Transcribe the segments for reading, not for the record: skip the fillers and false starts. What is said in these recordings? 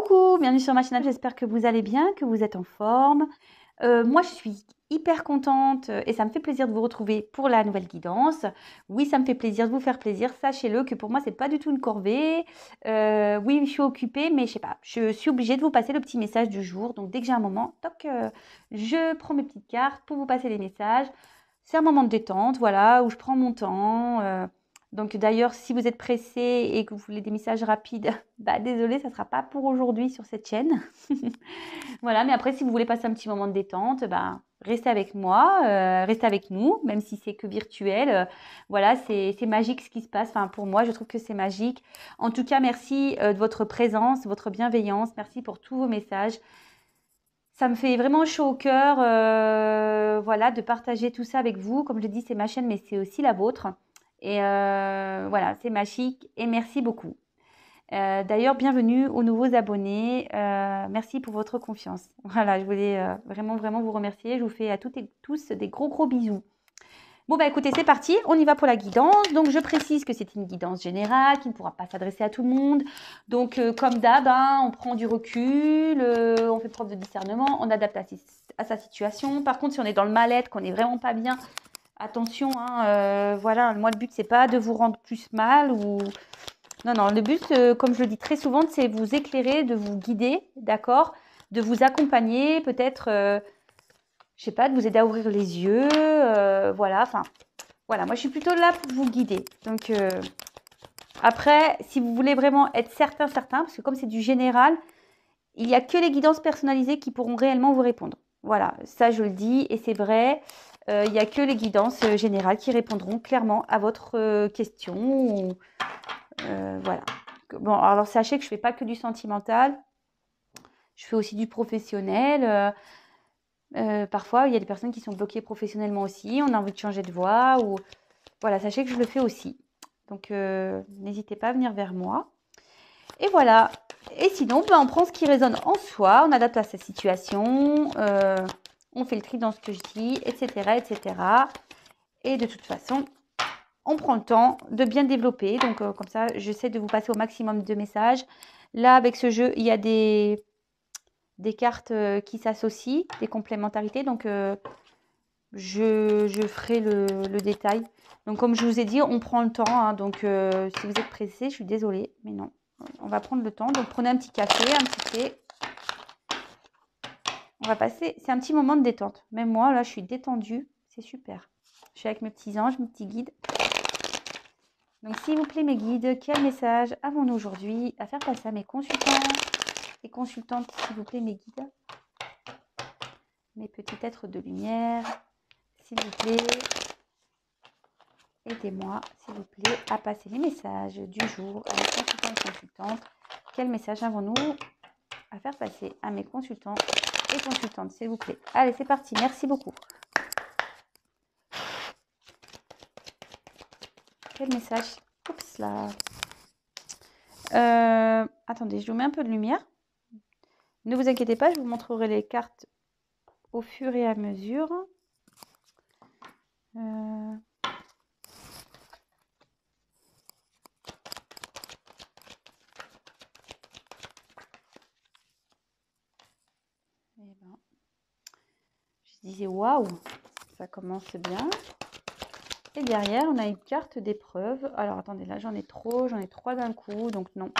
Coucou, bienvenue sur ma chaîne, j'espère que vous allez bien, que vous êtes en forme. Moi, je suis hyper contente et ça me fait plaisir de vous retrouver pour la nouvelle guidance. Oui, ça me fait plaisir de vous faire plaisir. Sachez-le que pour moi, c'est pas du tout une corvée. Oui, je suis occupée, mais je sais pas, je suis obligée de vous passer le petit message du jour. Donc, dès que j'ai un moment, toc, je prends mes petites cartes pour vous passer les messages. C'est un moment de détente, voilà, où je prends mon temps. Donc d'ailleurs, si vous êtes pressé et que vous voulez des messages rapides, bah désolé, ça ne sera pas pour aujourd'hui sur cette chaîne. Voilà, mais après, si vous voulez passer un petit moment de détente, bah, restez avec moi, restez avec nous, même si c'est que virtuel. Voilà, c'est magique ce qui se passe. Enfin, pour moi, je trouve que c'est magique. En tout cas, merci de votre présence, votre bienveillance. Merci pour tous vos messages. Ça me fait vraiment chaud au cœur, voilà, de partager tout ça avec vous. Comme je dis, c'est ma chaîne, mais c'est aussi la vôtre. Et voilà, c'est magique et merci beaucoup. D'ailleurs, bienvenue aux nouveaux abonnés. Merci pour votre confiance. Voilà, je voulais vraiment, vraiment vous remercier. Je vous fais à toutes et tous des gros, gros bisous. Bon, bah écoutez, c'est parti. On y va pour la guidance. Donc, je précise que c'est une guidance générale qui ne pourra pas s'adresser à tout le monde. Donc, comme d'hab, hein, on prend du recul, on fait preuve de discernement, on adapte à sa situation. Par contre, si on est dans le mal-être, qu'on n'est vraiment pas bien, attention, hein, voilà, moi, le but, c'est pas de vous rendre plus mal ou... Non, non, le but, comme je le dis très souvent, c'est vous éclairer, de vous guider, d'accord? De vous accompagner, peut-être, je sais pas, de vous aider à ouvrir les yeux, voilà, enfin, voilà, moi je suis plutôt là pour vous guider. Donc, après, si vous voulez vraiment être certain, parce que comme c'est du général, il n'y a que les guidances personnalisées qui pourront réellement vous répondre. Voilà, ça je le dis et c'est vrai. Il n'y a que les guidances générales qui répondront clairement à votre question. Voilà. Bon, alors sachez que je ne fais pas que du sentimental. Je fais aussi du professionnel. Parfois, il y a des personnes qui sont bloquées professionnellement aussi. On a envie de changer de voie. Ou... Voilà, sachez que je le fais aussi. Donc, n'hésitez pas à venir vers moi. Et voilà. Et sinon, ben, on prend ce qui résonne en soi. On adapte à sa situation. On fait le tri dans ce que je dis, etc., etc. Et de toute façon, on prend le temps de bien développer. Donc, comme ça, j'essaie de vous passer au maximum de messages. Là, avec ce jeu, il y a des cartes qui s'associent, des complémentarités. Donc, je ferai le détail. Donc, comme je vous ai dit, on prend le temps. Hein, donc, si vous êtes pressé, je suis désolée. Mais non, on va prendre le temps. Donc, prenez un petit café, un petit thé. On va passer. C'est un petit moment de détente. Même moi, là, je suis détendue. C'est super. Je suis avec mes petits anges, mes petits guides. Donc, s'il vous plaît, mes guides, quel message avons-nous aujourd'hui à faire passer à mes consultants et consultantes, s'il vous plaît, mes guides, mes petits êtres de lumière, s'il vous plaît, aidez-moi, s'il vous plaît, à passer les messages du jour à mes consultants et consultantes. Quel message avons-nous à faire passer à mes consultants et consultantes, s'il vous plaît. Allez, c'est parti. Merci beaucoup. Quel message? Oups là. Attendez, je vous mets un peu de lumière. Ne vous inquiétez pas, je vous montrerai les cartes au fur et à mesure. Eh ben, je disais waouh, ça commence bien. Et derrière, on a une carte d'épreuve. Alors, attendez, là, j'en ai trop. J'en ai trois d'un coup, donc non.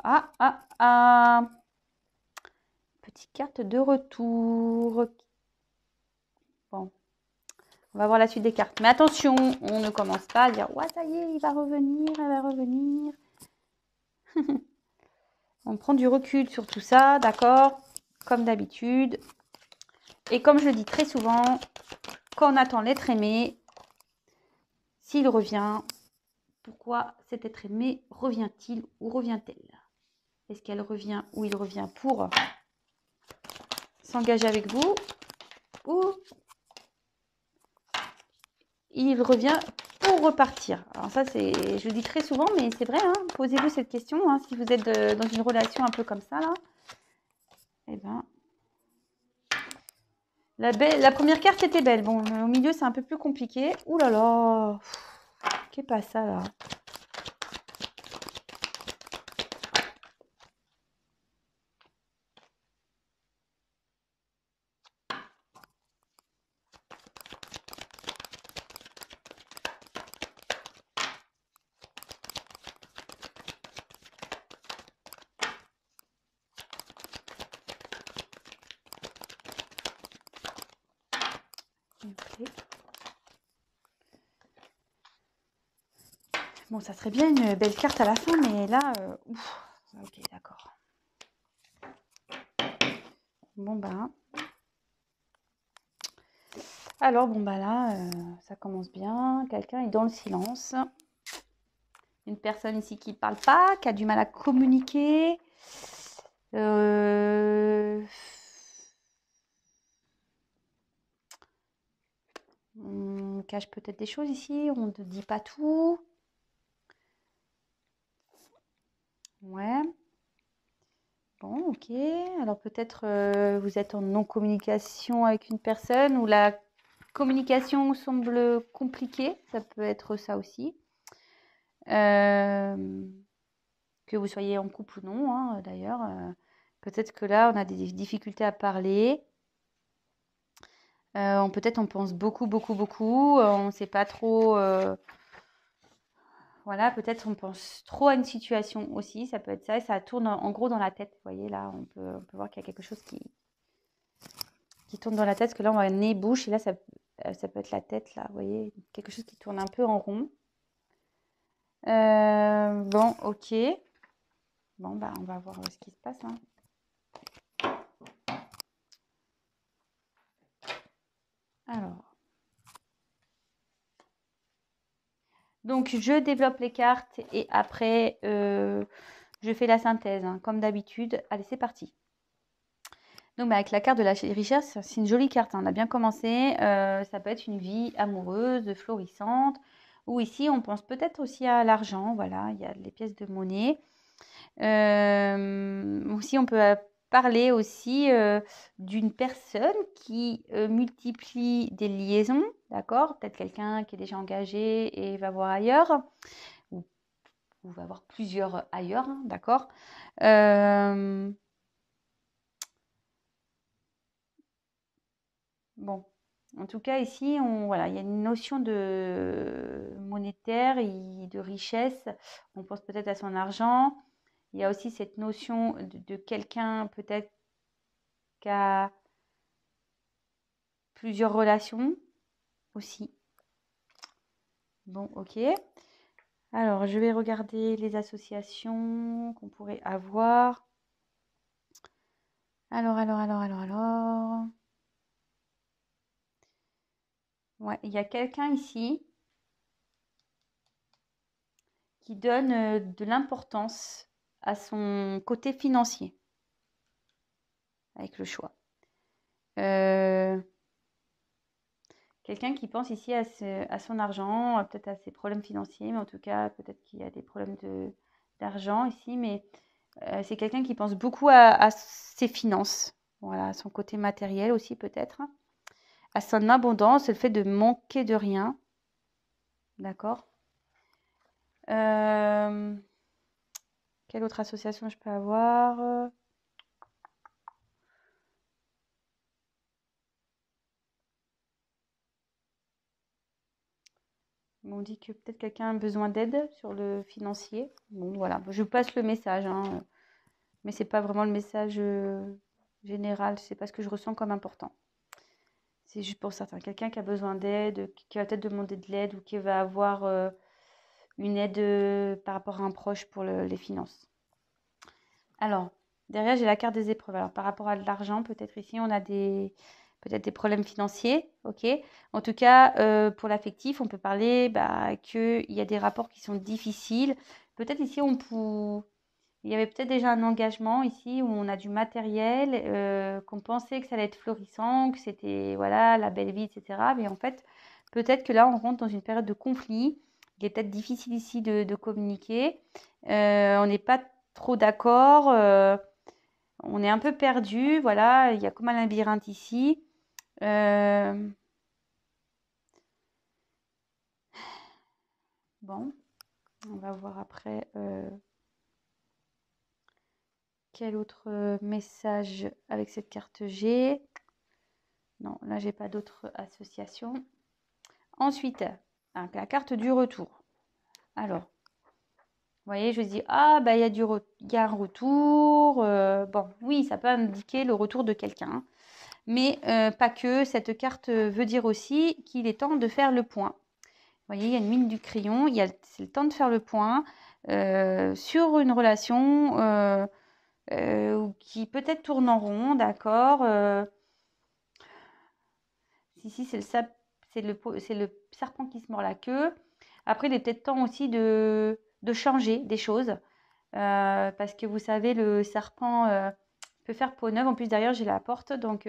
Ah. Petite carte de retour. Bon. On va voir la suite des cartes. Mais attention, on ne commence pas à dire « Ouais, ça y est, il va revenir, elle va revenir. » On prend du recul sur tout ça, d'accord? Comme d'habitude. Et comme je le dis très souvent, quand on attend l'être aimé, s'il revient, pourquoi cet être aimé revient-il ou revient-elle? Est-ce qu'elle revient ou il revient pour s'engager avec vous ou il revient pour repartir? Alors ça, je le dis très souvent, mais c'est vrai, hein, posez-vous cette question, hein, si vous êtes dans une relation un peu comme ça, là. Eh ben, la première carte était belle. Bon, au milieu, c'est un peu plus compliqué. Ouh là là, qu'est pas ça, là? Bon, ça serait bien une belle carte à la fin, mais là, ouf, ok, d'accord. Bon, bah. Alors, bon, bah là, ça commence bien. Quelqu'un est dans le silence. Une personne ici qui ne parle pas, qui a du mal à communiquer. On cache peut-être des choses ici, on ne dit pas tout. Ouais. Bon, ok. Alors peut-être vous êtes en non-communication avec une personne ou la communication semble compliquée. Ça peut être ça aussi. Que vous soyez en couple ou non, hein, d'ailleurs. Peut-être que là, on a des difficultés à parler. Peut-être on pense beaucoup, beaucoup, beaucoup. On ne sait pas trop. Voilà, peut-être on pense trop à une situation aussi. Ça peut être ça et ça tourne en gros dans la tête. Vous voyez, là, on peut voir qu'il y a quelque chose qui tourne dans la tête. Parce que là, on voit nez, bouche. Et là, ça peut être la tête, là. Vous voyez, quelque chose qui tourne un peu en rond. Bon, ok. Bon, bah, on va voir ce qui se passe, hein. Alors. Donc, je développe les cartes et après, je fais la synthèse, hein, comme d'habitude. Allez, c'est parti. Donc, bah, avec la carte de la richesse, c'est une jolie carte, hein. On a bien commencé. Ça peut être une vie amoureuse, florissante. Ou ici, on pense peut-être aussi à l'argent. Voilà, il y a les pièces de monnaie. Aussi, on peut parler aussi d'une personne qui multiplie des liaisons, d'accord? Peut-être quelqu'un qui est déjà engagé et va voir ailleurs, ou va voir plusieurs ailleurs, hein, d'accord? Bon, en tout cas, ici, voilà, il y a une notion de monétaire et de richesse. On pense peut-être à son argent. Il y a aussi cette notion de quelqu'un peut-être qui a plusieurs relations aussi. Bon, ok. Alors, je vais regarder les associations qu'on pourrait avoir. Alors. Ouais, il y a quelqu'un ici qui donne de l'importance à son côté financier avec le choix. Quelqu'un qui pense ici à son argent, peut-être à ses problèmes financiers, mais en tout cas, peut-être qu'il y a des problèmes d'argent ici, mais c'est quelqu'un qui pense beaucoup à ses finances, voilà, à son côté matériel aussi peut-être, à son abondance, le fait de manquer de rien, d'accord. Quelle autre association je peux avoir? On dit que peut-être quelqu'un a besoin d'aide sur le financier. Bon, voilà, je passe le message, hein, mais c'est pas vraiment le message général, c'est pas ce que je ressens comme important. C'est juste pour certains. Quelqu'un qui a besoin d'aide, qui va peut-être demander de l'aide ou qui va avoir une aide par rapport à un proche pour les finances. Alors, derrière, j'ai la carte des épreuves. Alors, par rapport à l'argent, peut-être ici, on a peut-être des problèmes financiers, ok. En tout cas, pour l'affectif, on peut parler qu'il y a des rapports qui sont difficiles. Peut-être ici, il y avait peut-être déjà un engagement ici où on a du matériel, qu'on pensait que ça allait être florissant, que c'était voilà la belle vie, etc. Mais en fait, peut-être que là, on rentre dans une période de conflit. Il est peut-être difficile ici de communiquer. On n'est pas trop d'accord. On est un peu perdu. Voilà, il y a comme un labyrinthe ici. Bon, on va voir après. Quel autre message avec cette carte j'ai? Non, là, j'ai pas d'autres associations. Ensuite, la carte du retour. Alors, vous voyez, je dis, ah, bah, il y a un retour. Bon, oui, ça peut indiquer le retour de quelqu'un. Mais pas que. Cette carte veut dire aussi qu'il est temps de faire le point. voyez, il y a une mine du crayon. C'est le temps de faire le point sur une relation qui peut-être tourne en rond, d'accord. Ici, c'est le serpent qui se mord la queue. Après, il est peut-être temps aussi de changer des choses. Parce que vous savez, le serpent peut faire peau neuve. En plus, derrière, j'ai la porte. Donc,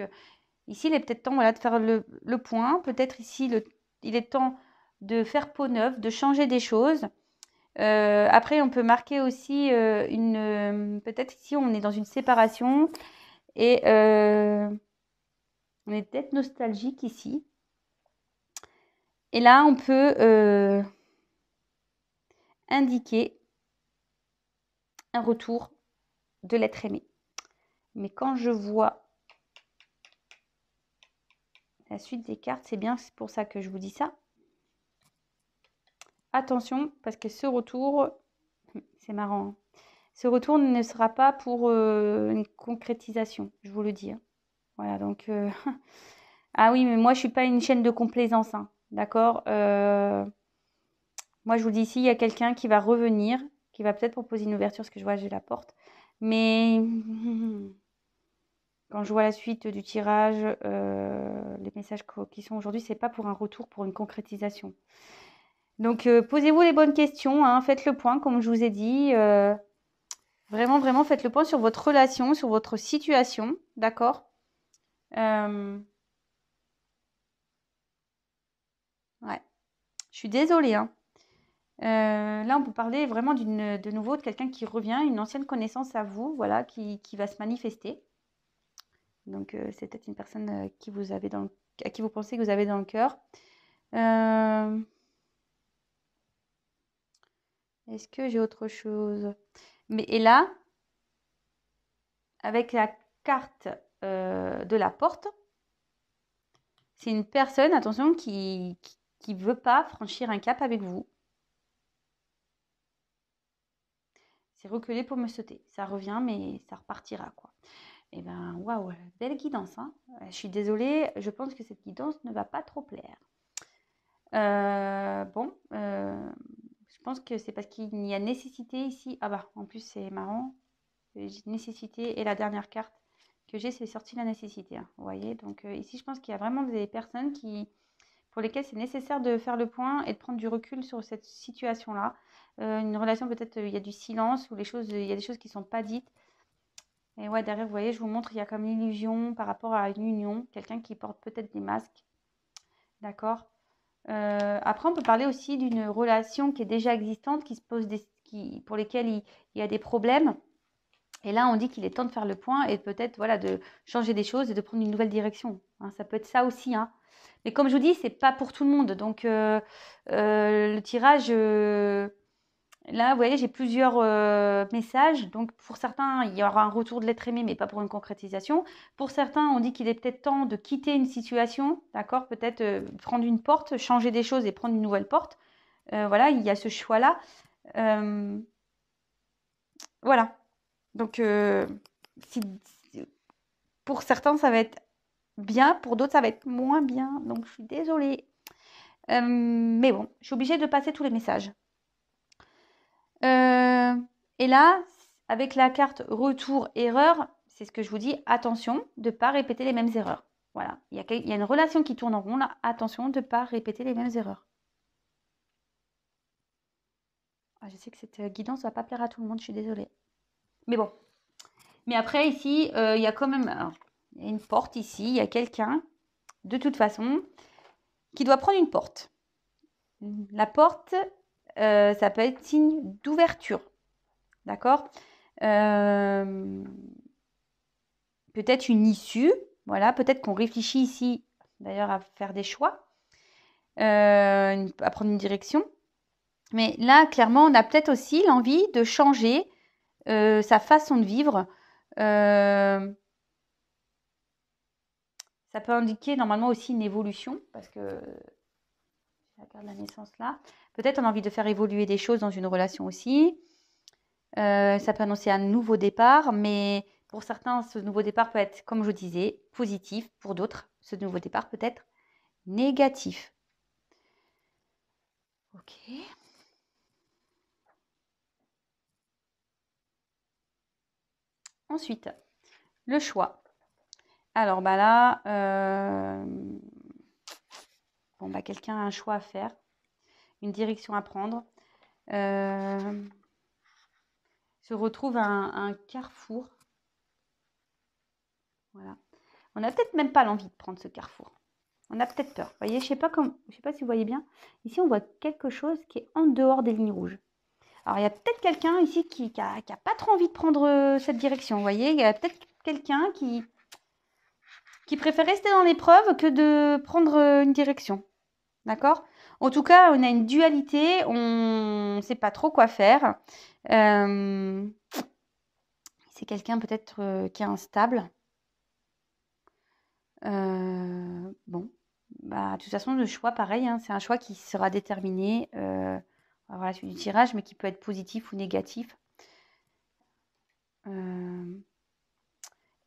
ici, il est peut-être temps, voilà, de faire le point. Peut-être ici, il est temps de faire peau neuve, de changer des choses. Après, on peut marquer aussi peut-être ici, on est dans une séparation. Et on est peut-être nostalgique ici. Et là, on peut indiquer un retour de l'être aimé. Mais quand je vois la suite des cartes, c'est bien, c'est pour ça que je vous dis ça. Attention, parce que ce retour, c'est marrant, hein. Ce retour ne sera pas pour une concrétisation, je vous le dis, hein. Voilà, donc... Ah oui, mais moi, je suis pas une chaîne de complaisance, hein, d'accord. Moi, je vous dis ici, il y a quelqu'un qui va revenir, qui va peut-être proposer une ouverture, parce que je vois, j'ai la porte. Mais quand je vois la suite du tirage, les messages qui sont aujourd'hui, c'est pas pour un retour, pour une concrétisation. Donc, posez-vous les bonnes questions, hein, faites le point, comme je vous ai dit. Vraiment, vraiment, faites le point sur votre relation, sur votre situation, d'accord. Ouais, je suis désolée, hein. Là, on peut parler vraiment de nouveau de quelqu'un qui revient, une ancienne connaissance à vous, voilà, qui va se manifester. Donc, c'est peut-être une personne à qui vous pensez que vous avez dans le cœur. Est-ce que j'ai autre chose? Et là, avec la carte de la porte, c'est une personne, attention, qui veut pas franchir un cap avec vous. C'est reculer pour me sauter. Ça revient, mais ça repartira, quoi. Et ben, waouh, belle guidance, hein. Je suis désolée, je pense que cette guidance ne va pas trop plaire. Bon, je pense que c'est parce qu'il y a nécessité ici. Ah bah, en plus, c'est marrant. Nécessité et la dernière carte que j'ai, c'est sorti la nécessité, hein, vous voyez. Donc ici, je pense qu'il y a vraiment des personnes pour lesquelles c'est nécessaire de faire le point et de prendre du recul sur cette situation-là. Une relation, peut-être, il y a du silence ou il y a des choses qui ne sont pas dites. Et ouais, derrière, vous voyez, je vous montre, il y a comme l'illusion par rapport à une union, quelqu'un qui porte peut-être des masques, d'accord. Après, on peut parler aussi d'une relation qui est déjà existante, pour lesquelles il y a des problèmes. Et là, on dit qu'il est temps de faire le point et peut-être voilà, de changer des choses et de prendre une nouvelle direction, hein. Ça peut être ça aussi, hein. Mais comme je vous dis, c'est pas pour tout le monde. Donc, le tirage, là, vous voyez, j'ai plusieurs messages. Donc, pour certains, il y aura un retour de l'être aimé, mais pas pour une concrétisation. Pour certains, on dit qu'il est peut-être temps de quitter une situation, d'accord. Peut-être prendre une porte, changer des choses et prendre une nouvelle porte. Voilà, il y a ce choix-là. Voilà. Donc, pour certains, ça va être bien, pour d'autres, ça va être moins bien. Donc, je suis désolée. Mais bon, je suis obligée de passer tous les messages. Et là, avec la carte retour erreur, c'est ce que je vous dis, attention de ne pas répéter les mêmes erreurs. Voilà, il y a une relation qui tourne en rond là, attention de ne pas répéter les mêmes erreurs. Ah, je sais que cette guidance ne va pas plaire à tout le monde, je suis désolée. Mais bon. Mais après, ici, il y a quand même il y a une porte ici, il y a quelqu'un, de toute façon, qui doit prendre une porte. La porte, ça peut être signe d'ouverture. D'accord. Peut-être une issue. Voilà, peut-être qu'on réfléchit ici, d'ailleurs, à faire des choix, à prendre une direction. Mais là, clairement, on a peut-être aussi l'envie de changer sa façon de vivre. Ça peut indiquer normalement aussi une évolution, parce que la carte de la naissance là. Peut-être on a envie de faire évoluer des choses dans une relation aussi. Ça peut annoncer un nouveau départ, mais pour certains, ce nouveau départ peut être, comme je disais, positif. Pour d'autres, ce nouveau départ peut être négatif. Ok. Ensuite, le choix. Alors, bah là, bon, bah, quelqu'un a un choix à faire, une direction à prendre. Se retrouve à un carrefour. Voilà. On n'a peut-être même pas l'envie de prendre ce carrefour. On a peut-être peur. Vous voyez, je sais pas si vous voyez bien. Ici, on voit quelque chose qui est en dehors des lignes rouges. Alors, il y a peut-être quelqu'un ici qui a pas trop envie de prendre cette direction. Vous voyez, il y a peut-être quelqu'un qui préfère rester dans l'épreuve que de prendre une direction. D'accord? En tout cas, on a une dualité, on ne sait pas trop quoi faire. C'est quelqu'un peut-être qui est instable. Bon, bah, de toute façon, le choix, pareil, hein, c'est un choix qui sera déterminé on va voir la suite du tirage, mais qui peut être positif ou négatif.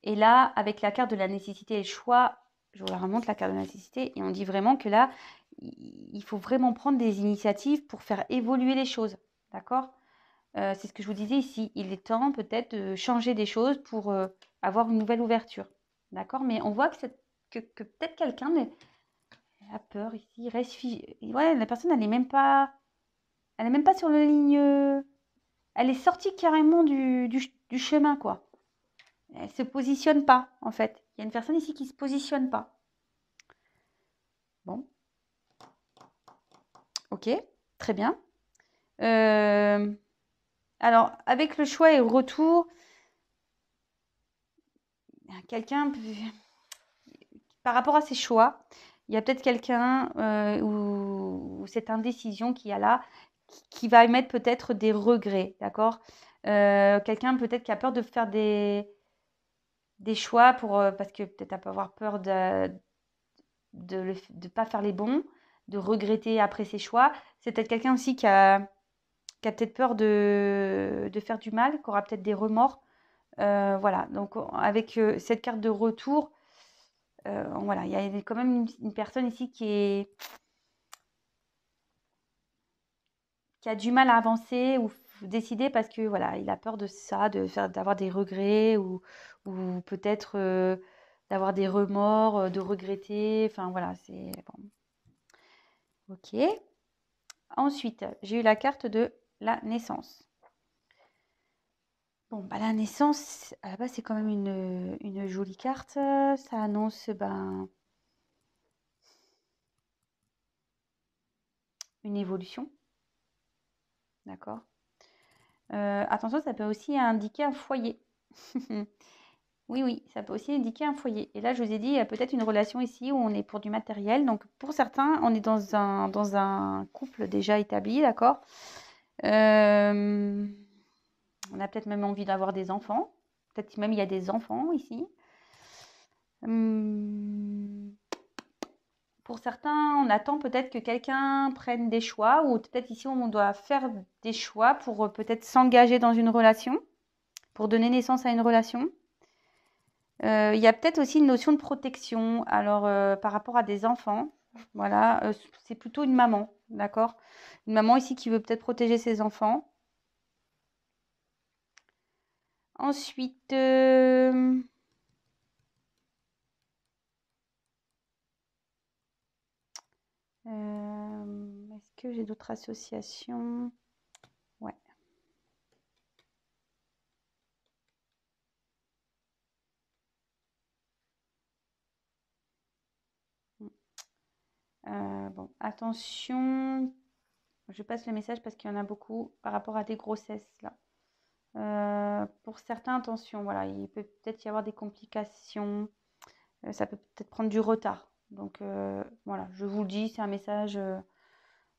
Et là, avec la carte de la nécessité et le choix, je vous la remonte, la carte de la nécessité, et on dit vraiment que là, il faut vraiment prendre des initiatives pour faire évoluer les choses. D'accord? C'est ce que je vous disais ici. Il est temps peut-être de changer des choses pour avoir une nouvelle ouverture. D'accord? Mais on voit que peut-être quelqu'un a peur ici. Il reste ouais, la personne, elle n'est même pas sur la ligne. Elle est sortie carrément du chemin, quoi. Elle se positionne pas, en fait. Il y a une personne ici qui se positionne pas. Bon. Ok, très bien. Alors, avec le choix et le retour, quelqu'un, par rapport à ses choix, il y a peut-être quelqu'un ou cette indécision qui a là, qui va émettre peut-être des regrets, d'accord? Quelqu'un peut-être qui a peur de faire des choix parce que peut-être elle peut avoir peur de pas faire les bons, de regretter après ses choix. C'est peut-être quelqu'un aussi qui a peut-être peur de faire du mal, qui aura peut-être des remords. Voilà, donc avec cette carte de retour, voilà, il y a quand même une personne ici qui a du mal à avancer ou décider parce que voilà, il a peur de ça, d'avoir des regrets ou peut-être d'avoir des remords, de regretter. Enfin voilà, c'est bon. Ok. Ensuite, j'ai eu la carte de la naissance. Bon, bah, la naissance, à la base, c'est quand même une jolie carte. Ça annonce une évolution. D'accord? Attention, ça peut aussi indiquer un foyer. Oui, oui, ça peut aussi indiquer un foyer. Et là, je vous ai dit, il y a peut-être une relation ici où on est pour du matériel. Donc, pour certains, on est dans un couple déjà établi, d'accord? On a peut-être même envie d'avoir des enfants. Peut-être même il y a des enfants ici. Pour certains, on attend peut-être que quelqu'un prenne des choix ou peut-être ici, on doit faire des choix pour peut-être s'engager dans une relation, pour donner naissance à une relation. Il y a peut-être aussi une notion de protection. Alors, par rapport à des enfants, voilà, c'est plutôt une maman, d'accord? Une maman ici qui veut peut-être protéger ses enfants. Ensuite, est-ce que j'ai d'autres associations? Ouais. Bon, attention, je passe le message parce qu'il y en a beaucoup par rapport à des grossesses là. Pour certains, attention, voilà, il peut peut-être y avoir des complications, ça peut peut-être prendre du retard. Donc voilà, je vous le dis, c'est un message,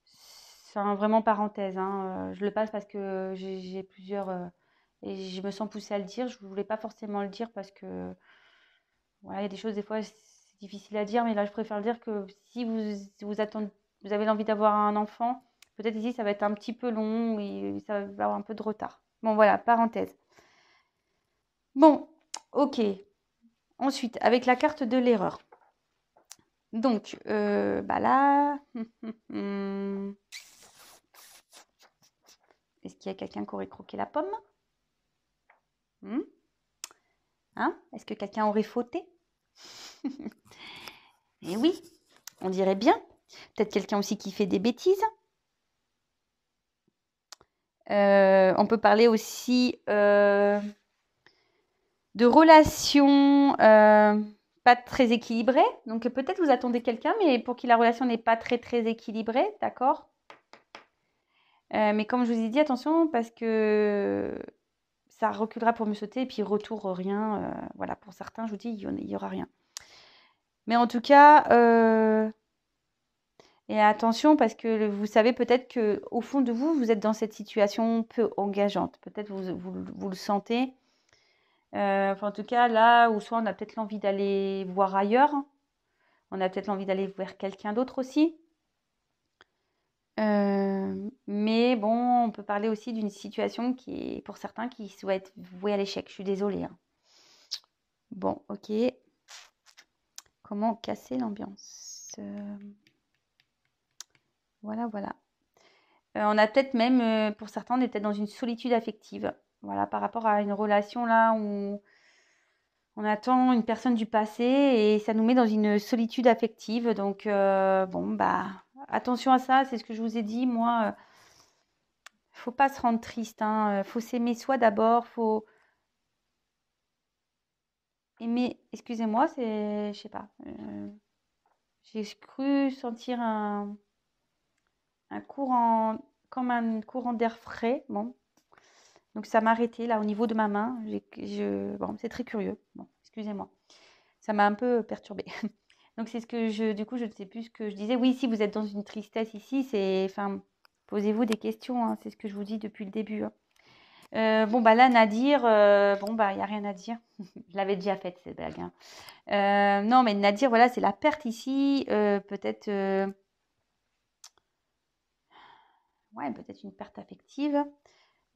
c'est vraiment parenthèse, hein, je le passe parce que j'ai plusieurs et je me sens poussée à le dire. Je ne voulais pas forcément le dire parce que voilà, il y a des choses des fois c'est difficile à dire, mais là je préfère le dire que si vous attendez, vous avez envie d'avoir un enfant, peut-être ici ça va être un petit peu long et ça va avoir un peu de retard. Bon voilà, parenthèse. Bon, ok. Ensuite, avec la carte de l'erreur. Donc, bah là, Est-ce qu'il y a quelqu'un qui aurait croqué la pomme? Hmm. Hein? Est-ce que quelqu'un aurait fauté? Eh oui, on dirait bien. Peut-être quelqu'un aussi qui fait des bêtises. On peut parler aussi de relations pas très équilibrées. Donc peut-être vous attendez quelqu'un, mais pour qui la relation n'est pas très très équilibrée, d'accord? Mais comme je vous ai dit, attention, parce que ça reculera pour mieux sauter, et puis retour rien. Voilà, pour certains, je vous dis, il n'y aura rien. Mais en tout cas, et attention, parce que vous savez peut-être qu'au fond de vous, vous êtes dans cette situation peu engageante. Peut-être vous le sentez. En tout cas, là où soit on a peut-être l'envie d'aller voir ailleurs, on a peut-être l'envie d'aller vers quelqu'un d'autre aussi. Mais bon, on peut parler aussi d'une situation qui est, pour certains, qui souhaitent être vouée à l'échec. Je suis désolée. Hein. Bon, ok. Comment casser l'ambiance? Voilà, voilà. On a peut-être même, pour certains, on est peut-être dans une solitude affective. Voilà, par rapport à une relation là où on attend une personne du passé et ça nous met dans une solitude affective. Donc, bon, bah, attention à ça, c'est ce que je vous ai dit. Moi, faut pas se rendre triste. Hein. Faut s'aimer soi d'abord. Faut aimer. Excusez-moi, c'est, je sais pas. J'ai cru sentir un courant, comme un courant d'air frais. Bon, donc ça m'a arrêté là au niveau de ma main. Bon, c'est très curieux. Bon, excusez-moi. Ça m'a un peu perturbée. Donc c'est ce que du coup, je ne sais plus ce que je disais. Oui, si vous êtes dans une tristesse ici, enfin, posez-vous des questions. Hein, c'est ce que je vous dis depuis le début. Hein. Bon, bah là, Nadir, bon, bah, il n'y a rien à dire. Je l'avais déjà faite, cette blague. Hein. Non, mais Nadir, voilà, c'est la perte ici. Peut-être, ouais, peut-être une perte affective.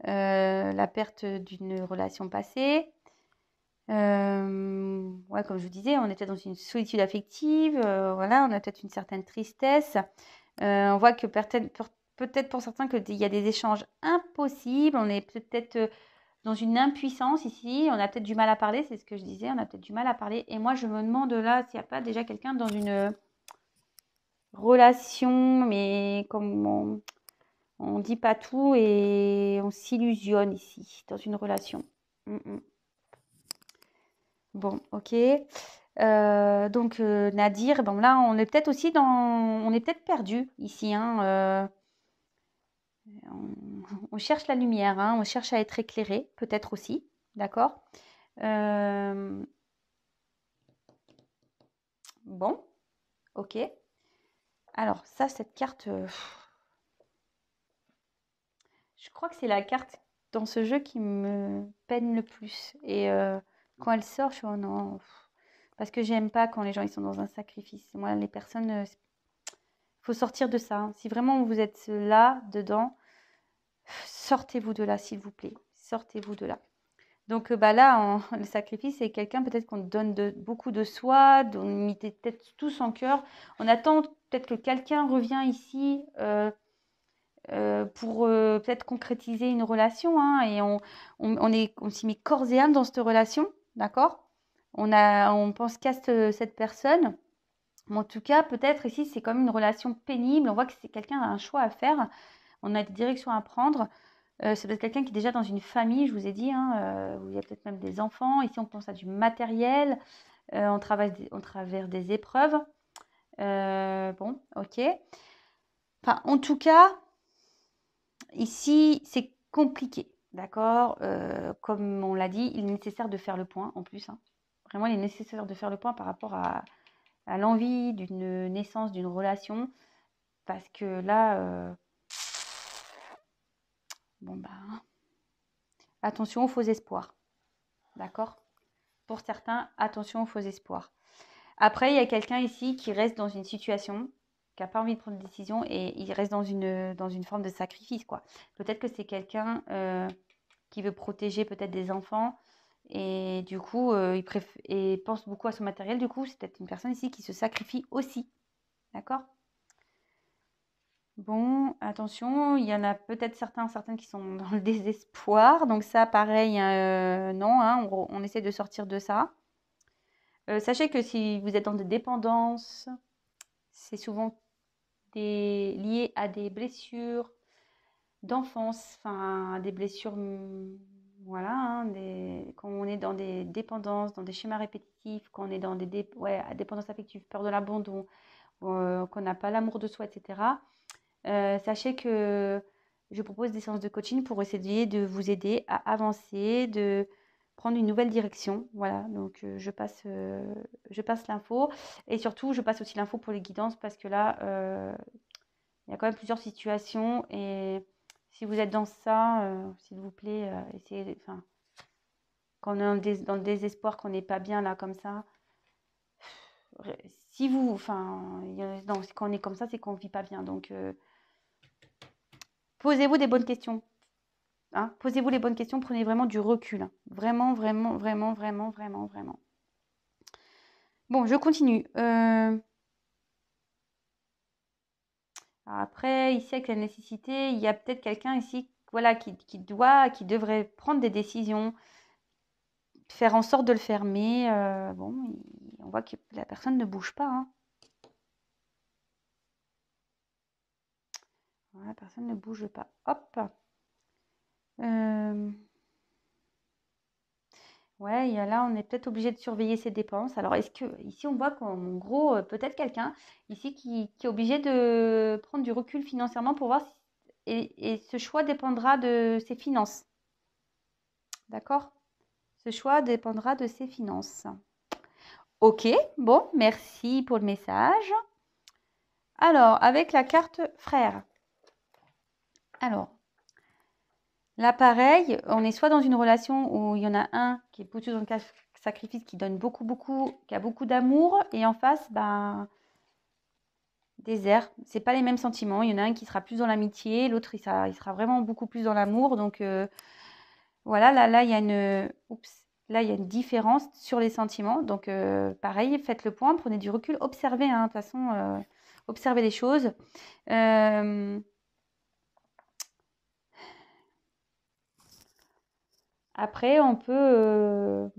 La perte d'une relation passée. Ouais, comme je vous disais, on était dans une solitude affective. Voilà, on a peut-être une certaine tristesse. On voit que peut-être pour certains qu'il y a des échanges impossibles. On est peut-être dans une impuissance ici. On a peut-être du mal à parler, c'est ce que je disais. On a peut-être du mal à parler. Et moi, je me demande là s'il n'y a pas déjà quelqu'un dans une relation, mais comme on dit pas tout et on s'illusionne ici, dans une relation. Bon, ok. Donc Nadir, bon là on est peut-être aussi on est peut-être perdu ici. Hein, on cherche la lumière, hein, on cherche à être éclairé, peut-être aussi, d'accord. Bon, ok. Alors ça, cette carte, je crois que c'est la carte dans ce jeu qui me peine le plus. Et quand elle sort, je suis oh non, parce que j'aime pas quand les gens ils sont dans un sacrifice. Moi, les personnes, faut sortir de ça. Hein. Si vraiment vous êtes là, dedans, sortez-vous de là, s'il vous plaît. Sortez-vous de là. Donc bah là, le sacrifice, c'est quelqu'un peut-être qu'on donne beaucoup de soi, on met peut-être tout son cœur. On attend peut-être que quelqu'un revient ici pour peut-être concrétiser une relation. Hein, et on s'y met corps et âme dans cette relation, d'accord? On pense qu'à cette personne. Mais en tout cas, peut-être ici, c'est comme une relation pénible. On voit que c'est quelqu'un a un choix à faire. On a des directions à prendre. C'est peut-être quelqu'un qui est déjà dans une famille, je vous ai dit, hein, où il y a peut-être même des enfants. Ici, on pense à du matériel. On travers des épreuves. Bon, ok. Enfin, en tout cas, ici, c'est compliqué. D'accord. Comme on l'a dit, il est nécessaire de faire le point en plus. Hein. Vraiment, il est nécessaire de faire le point par rapport à l'envie d'une naissance, d'une relation. Parce que là, bon bah, attention aux faux espoirs. D'accord? Pour certains, attention aux faux espoirs. Après, il y a quelqu'un ici qui reste dans une situation, qui n'a pas envie de prendre une décision et il reste dans une forme de sacrifice, quoi. Peut-être que c'est quelqu'un qui veut protéger peut-être des enfants et du coup, il pense beaucoup à son matériel. Du coup, c'est peut-être une personne ici qui se sacrifie aussi. D'accord? Bon, attention, il y en a peut-être certaines qui sont dans le désespoir. Donc ça, pareil, non, hein, on essaie de sortir de ça. Sachez que si vous êtes dans des dépendances, c'est souvent lié à des blessures d'enfance, enfin, à des blessures, voilà, hein, quand on est dans des dépendances, dans des schémas répétitifs, quand on est dans ouais, dépendance affective, peur de l'abandon, qu'on n'a pas l'amour de soi, etc. Sachez que je propose des séances de coaching pour essayer de vous aider à avancer, de prendre une nouvelle direction. Voilà, donc je passe l'info et surtout je passe aussi l'info pour les guidances parce que là, il y a quand même plusieurs situations et si vous êtes dans ça, s'il vous plaît, essayez, enfin, quand on est dans le désespoir, qu'on n'est pas bien là comme ça, si vous, enfin, non, quand on est comme ça, c'est qu'on ne vit pas bien. Donc, posez-vous des bonnes questions. Hein. Posez-vous les bonnes questions, prenez vraiment du recul. Hein. Vraiment, vraiment, vraiment, vraiment, vraiment, vraiment. Bon, je continue. Après, ici, avec la nécessité, il y a peut-être quelqu'un ici voilà, qui devrait prendre des décisions, faire en sorte de le faire. Mais bon, on voit que la personne ne bouge pas. Hein. Voilà, la personne ne bouge pas. Hop. Ouais, là, on est peut-être obligé de surveiller ses dépenses. Alors, est-ce que ici, on voit qu'en gros, peut-être quelqu'un ici qui est obligé de prendre du recul financièrement pour voir si, et ce choix dépendra de ses finances. D'accord? Ce choix dépendra de ses finances. Ok, bon, merci pour le message. Alors, avec la carte frère. Alors, là, pareil, on est soit dans une relation où il y en a un qui est plutôt dans le sacrifice, qui donne beaucoup, beaucoup, qui a beaucoup d'amour, et en face, ben, désert. C'est pas les mêmes sentiments. Il y en a un qui sera plus dans l'amitié, l'autre, il sera vraiment beaucoup plus dans l'amour. Donc, voilà, là, il y a là, il y a une différence sur les sentiments. Donc, pareil, faites le point, prenez du recul, observez, hein, de toute façon, observez les choses. Après, on peut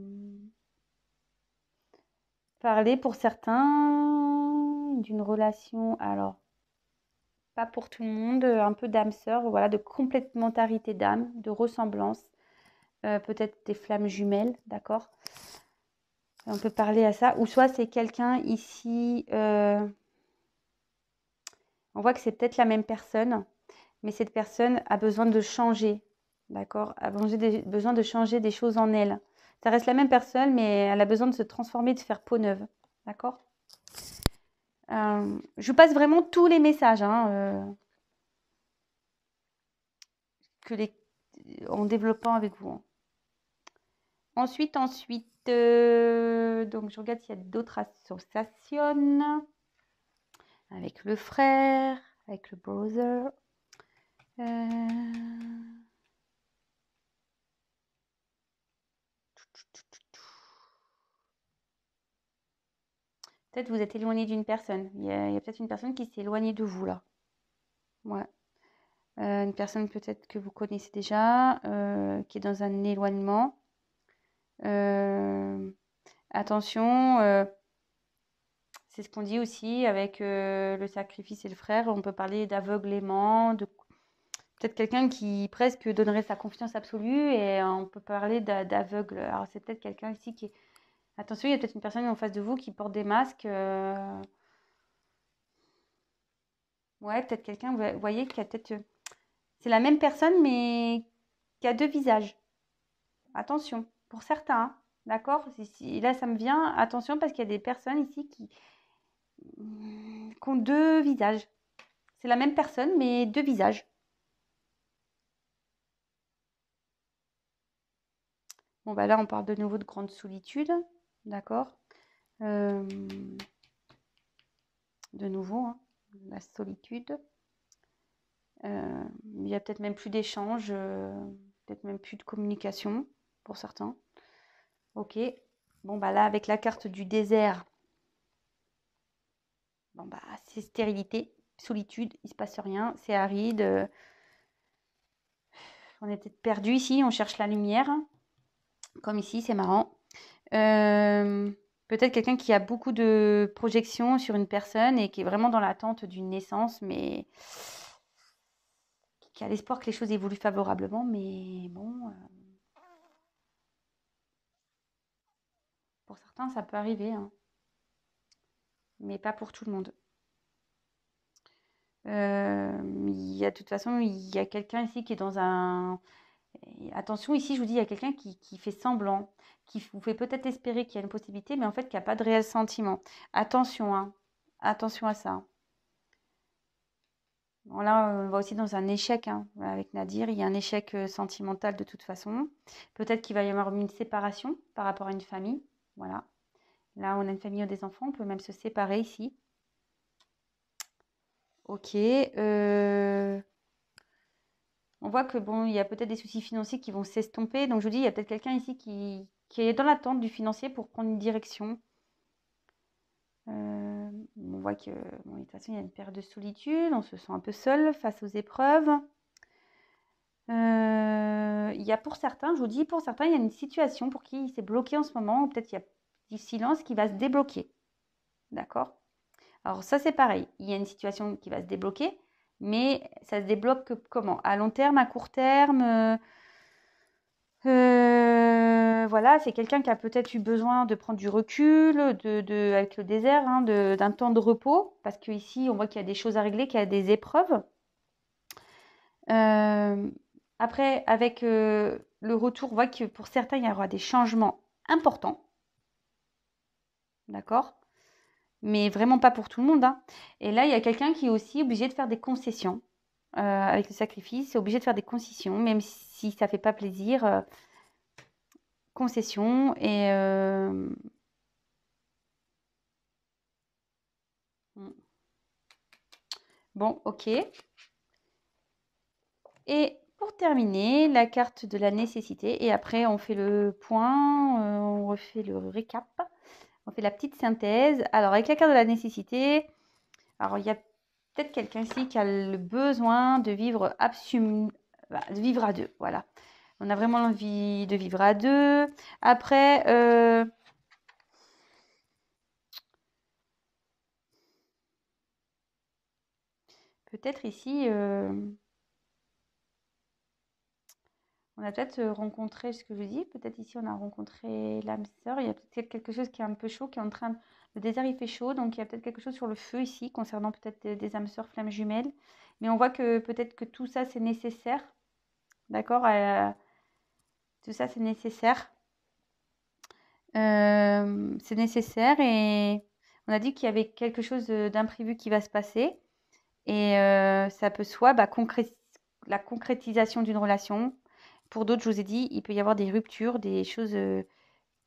parler pour certains d'une relation, alors pas pour tout le monde, un peu d'âme sœur, voilà, de complémentarité d'âme, de ressemblance, peut-être des flammes jumelles, d'accord? On peut parler à ça, ou soit c'est quelqu'un ici, on voit que c'est peut-être la même personne, mais cette personne a besoin de changer, d'accord? A besoin de changer des choses en elle. Ça reste la même personne, mais elle a besoin de se transformer, de faire peau neuve, d'accord? Je vous passe vraiment tous les messages, hein, en développant avec vous. Hein. Ensuite, donc je regarde s'il y a d'autres associations avec le frère, avec le brother. Peut-être vous êtes éloigné d'une personne. Il y a peut-être une personne qui s'est éloignée de vous là. Ouais. Une personne peut-être que vous connaissez déjà, qui est dans un éloignement. Attention, c'est ce qu'on dit aussi avec le sacrifice et le frère. On peut parler d'aveuglement, de peut-être quelqu'un qui presque donnerait sa confiance absolue et on peut parler d'aveugle. Alors c'est peut-être quelqu'un ici qui est... Attention, il y a peut-être une personne en face de vous qui porte des masques. Ouais, peut-être quelqu'un, vous voyez, qui a peut-être... C'est la même personne mais qui a deux visages. Attention, pour certains, hein, d'accord? Là, ça me vient, attention parce qu'il y a des personnes ici qui ont deux visages. C'est la même personne mais deux visages. Bon, bah là, on parle de nouveau de grande solitude, d'accord? De nouveau, hein, la solitude. Il y a peut-être même plus d'échanges, peut-être même plus de communication pour certains. Ok. Bon, bah là, avec la carte du désert, bon, bah, c'est stérilité. solitude, il se passe rien, c'est aride. On est peut-être perdu ici, on cherche la lumière. Comme ici, c'est marrant. Peut-être quelqu'un qui a beaucoup de projections sur une personne et qui est vraiment dans l'attente d'une naissance, mais qui a l'espoir que les choses évoluent favorablement. Mais bon, pour certains, ça peut arriver, hein, mais pas pour tout le monde. De toute façon, il y a quelqu'un ici qui est dans un... Attention, ici, je vous dis, il y a quelqu'un qui fait semblant, qui vous fait peut-être espérer qu'il y a une possibilité, mais en fait, qui n'a pas de réel sentiment. Attention, hein. Attention à ça. Bon, là, on va aussi dans un échec, hein, avec Nadir. Il y a un échec sentimental de toute façon. Peut-être qu'il va y avoir une séparation par rapport à une famille. Voilà. Là, on a une famille ou des enfants. On peut même se séparer ici. Ok. On voit que bon, il y a peut-être des soucis financiers qui vont s'estomper. Donc, je vous dis, il y a peut-être quelqu'un ici qui est dans l'attente du financier pour prendre une direction. On voit que, bon, de toute façon, il y a une période de solitude. On se sent un peu seul face aux épreuves. Il y a pour certains, je vous dis, pour certains, il y a une situation pour qui il s'est bloqué en ce moment, ou peut-être il y a du silence qui va se débloquer. D'accord? Alors ça, c'est pareil. Il y a une situation qui va se débloquer, mais ça se débloque comment? À long terme, à court terme voilà, c'est quelqu'un qui a peut-être eu besoin de prendre du recul, avec le désert, hein, d'un temps de repos, parce qu'ici, on voit qu'il y a des choses à régler, qu'il y a des épreuves. Après, avec le retour, on voit que pour certains, il y aura des changements importants. D'accord? Mais vraiment pas pour tout le monde, hein. Et là, il y a quelqu'un qui est aussi obligé de faire des concessions. Avec le sacrifice, c'est obligé de faire des concessions, même si ça ne fait pas plaisir. Concessions et... Bon, ok. Et pour terminer, la carte de la nécessité. Et après, on fait le point, on refait le récap. On fait la petite synthèse. Alors, avec la carte de la nécessité, alors il y a peut-être quelqu'un ici qui a le besoin de vivre de vivre à deux. Voilà. On a vraiment envie de vivre à deux. Après, peut-être ici, on a peut-être rencontré, ce que je dis, peut-être ici on a rencontré l'âme sœur. Il y a peut-être quelque chose qui est un peu chaud, qui est en train le désert il fait chaud, donc il y a peut-être quelque chose sur le feu ici, concernant peut-être des âmes sœurs flammes jumelles. Mais on voit que peut-être que tout ça c'est nécessaire. D'accord? Tout ça c'est nécessaire. C'est nécessaire et on a dit qu'il y avait quelque chose d'imprévu qui va se passer. Et ça peut soit la concrétisation d'une relation. Pour d'autres, je vous ai dit, il peut y avoir des ruptures, des choses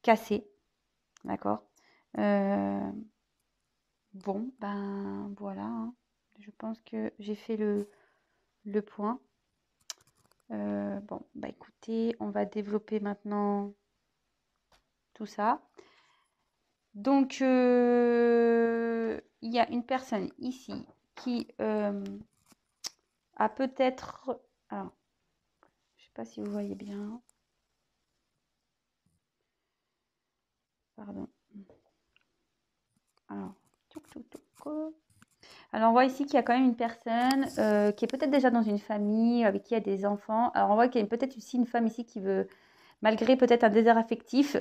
cassées. D'accord? Bon, ben voilà, hein. Je pense que j'ai fait le point. Bon, bah écoutez, on va développer maintenant tout ça. Donc, il y a une personne ici qui a peut-être... Alors, je ne sais pas si vous voyez bien. Pardon. Alors, alors, on voit ici qu'il y a quand même une personne qui est peut-être déjà dans une famille, avec qui il y a des enfants. Alors, on voit qu'il y a peut-être aussi une femme ici qui veut, malgré peut-être un désert affectif,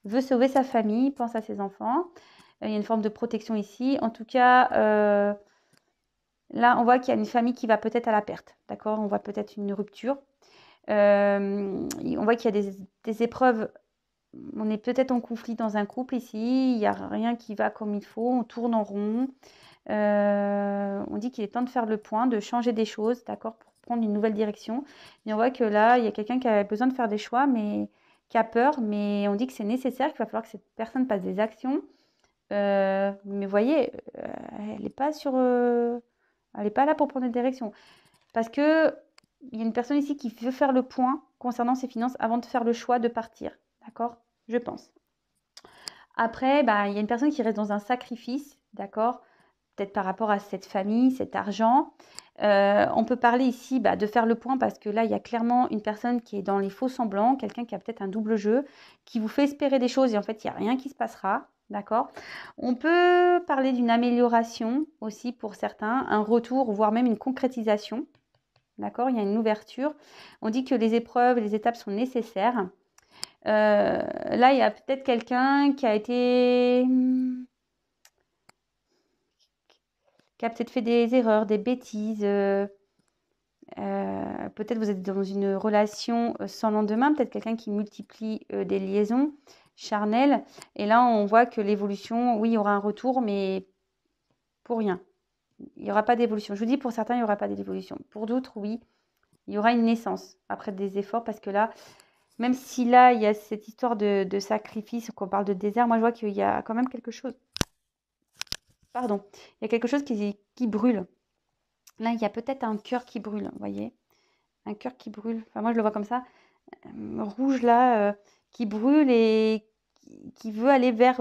veut sauver sa famille, pense à ses enfants. Il y a une forme de protection ici. En tout cas, là, on voit qu'il y a une famille qui va peut-être à la perte. D'accord? On voit peut-être une rupture. On voit qu'il y a des épreuves. On est peut-être en conflit dans un couple ici. Il n'y a rien qui va comme il faut. On tourne en rond. On dit qu'il est temps de faire le point, de changer des choses, d'accord, pour prendre une nouvelle direction. Et on voit que là, il y a quelqu'un qui a besoin de faire des choix, mais qui a peur. Mais on dit que c'est nécessaire, qu'il va falloir que cette personne passe des actions. Mais vous voyez, elle n'est pas elle n'est pas là pour prendre une direction. Parce que il y a une personne ici qui veut faire le point concernant ses finances avant de faire le choix de partir. D'accord? Je pense. Après, bah, il y a une personne qui reste dans un sacrifice. D'accord? peut-être par rapport à cette famille, cet argent. On peut parler ici de faire le point parce que là, il y a clairement une personne qui est dans les faux semblants, quelqu'un qui a peut-être un double jeu, qui vous fait espérer des choses et en fait, il n'y a rien qui se passera. D'accord? On peut parler d'une amélioration aussi pour certains, un retour, voire même une concrétisation. D'accord? Il y a une ouverture. On dit que les épreuves, les étapes sont nécessaires. Là, il y a peut-être quelqu'un qui a peut-être fait des erreurs, des bêtises. Peut-être vous êtes dans une relation sans lendemain, peut-être quelqu'un qui multiplie des liaisons charnelles. Et là, on voit que l'évolution, oui, il y aura un retour, mais pour rien. Il n'y aura pas d'évolution. Je vous dis, pour certains, il n'y aura pas d'évolution. Pour d'autres, oui, il y aura une naissance après des efforts, parce que là, même si là, il y a cette histoire de sacrifice, qu'on parle de désert, moi, je vois qu'il y a quand même quelque chose. Pardon. Il y a quelque chose qui brûle. Là, il y a peut-être un cœur qui brûle, vous voyez? Un cœur qui brûle. Enfin, moi, je le vois comme ça. Rouge, là, qui brûle et qui veut aller vers...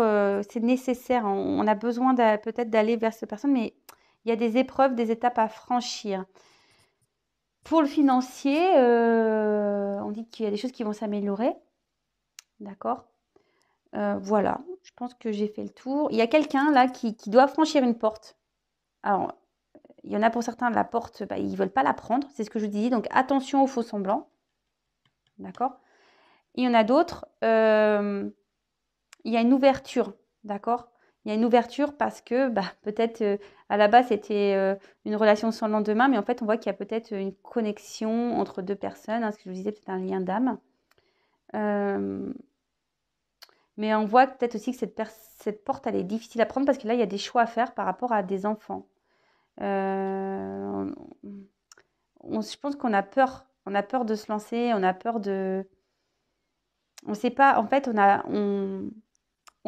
c'est nécessaire. On a besoin peut-être d'aller vers cette personne, mais il y a des épreuves, des étapes à franchir. Pour le financier, on dit qu'il y a des choses qui vont s'améliorer. D'accord? Voilà, je pense que j'ai fait le tour. Il y a quelqu'un là qui doit franchir une porte. Alors, il y en a pour certains, la porte, ils ne veulent pas la prendre, c'est ce que je disais. Donc, attention aux faux semblants. D'accord? Il y en a d'autres, il y a une ouverture. D'accord? Il y a une ouverture parce que peut-être à la base, c'était une relation sans lendemain, mais en fait, on voit qu'il y a peut-être une connexion entre deux personnes, hein, ce que je vous disais, peut-être un lien d'âme. Mais on voit peut-être aussi que cette porte, elle est difficile à prendre parce que là, il y a des choix à faire par rapport à des enfants. Je pense qu'on a peur. On a peur de se lancer, on a peur de... On ne sait pas, en fait, on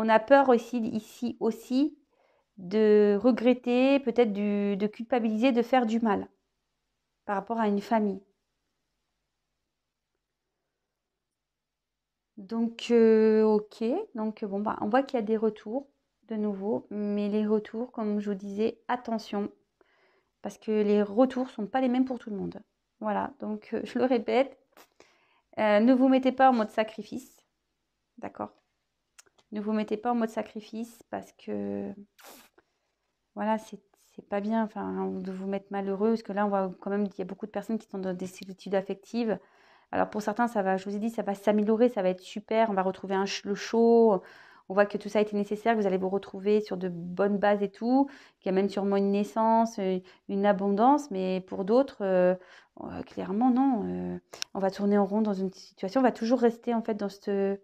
a peur ici aussi de regretter, peut-être de culpabiliser, de faire du mal par rapport à une famille. Donc, ok. Donc, bon, on voit qu'il y a des retours de nouveau, mais les retours, comme je vous disais, attention, parce que les retours ne sont pas les mêmes pour tout le monde. Voilà, donc je le répète, ne vous mettez pas en mode sacrifice, d'accord? Ne vous mettez pas en mode sacrifice parce que, voilà, c'est pas bien, enfin, de vous mettre malheureux, parce que là, on voit quand même qu'il y a beaucoup de personnes qui sont dans des solitudes affectives. Alors pour certains, ça va, je vous ai dit, ça va s'améliorer, ça va être super, on va retrouver le chaud, on voit que tout ça a été nécessaire, que vous allez vous retrouver sur de bonnes bases et tout, qu'il y a même sûrement une naissance, une abondance, mais pour d'autres, clairement non, on va tourner en rond dans une situation, on va toujours rester en fait dans ce,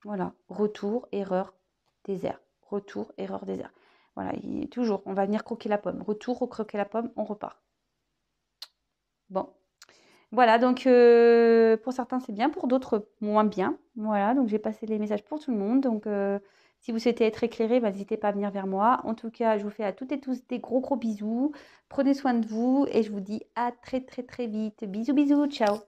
voilà, retour, erreur, désert, retour, erreur, désert. Voilà, toujours, on va venir croquer la pomme, retour, recroquer la pomme, on repart. Bon. Voilà, donc pour certains c'est bien, pour d'autres moins bien. Voilà, donc j'ai passé les messages pour tout le monde. Donc si vous souhaitez être éclairé, n'hésitez pas à venir vers moi. En tout cas, je vous fais à toutes et tous des gros bisous. Prenez soin de vous et je vous dis à très très très vite. Bisous bisous, ciao.